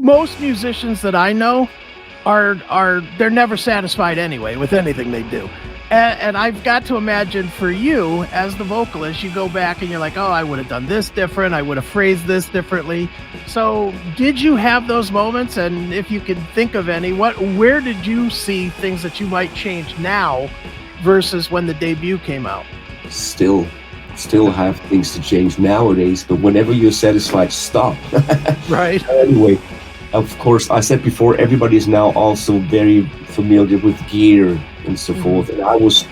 most musicians that I know are they're never satisfied anyway with anything they do. And I've got to imagine for you as the vocalist, you go back and you're like, oh, I would have done this different. I would have phrased this differently. So did you have those moments? And if you could think of any, where did you see things that you might change now versus when the debut came out? Still have things to change nowadays, but whenever you're satisfied, stop. Right. Anyway, of course, I said before, everybody is now also very familiar with gear and so forth. And I was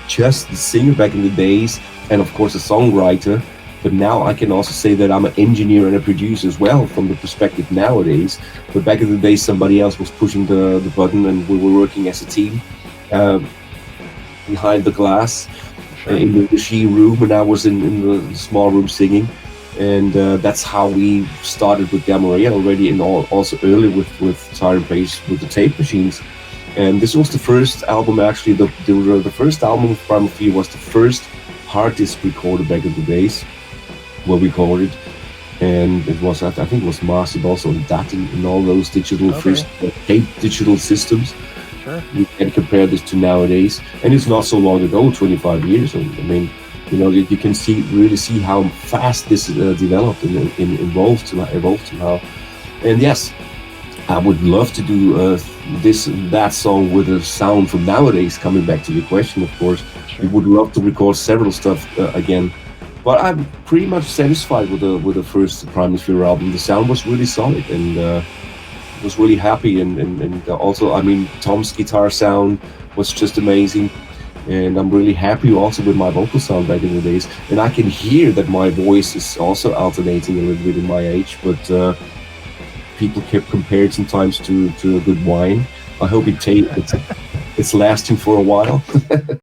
just the singer back in the days, and of course a songwriter. But now I can also say that I'm an engineer and a producer as well, from the perspective nowadays. But back in the day, somebody else was pushing the button, and we were working as a team behind the glass. In the regie room, and I was in the small room singing, and that's how we started with Gamma Ray already, and also early with Siren Bass with the tape machines. And this was the first album, actually. The first album of Primal was the first hard disk recorder back in the days, what we called it, and it was, I think it was mastered also on DAT and all those digital first tape digital systems. Sure. You can compare this to nowadays, and it's not so long ago, 25 years. I mean, you can really see how fast this developed and evolved now. And yes, I would love to do that song with a sound from nowadays. Coming back to your question, of course, we would love to record several stuff again. But I'm pretty much satisfied with the first Primal album. The sound was really solid, and was really happy, and also, I mean, Tom's guitar sound was just amazing, and I'm really happy also with my vocal sound back in the days. And I can hear that my voice is also alternating a little bit in my age, but people kept comparing sometimes to a good wine. I hope it's lasting for a while.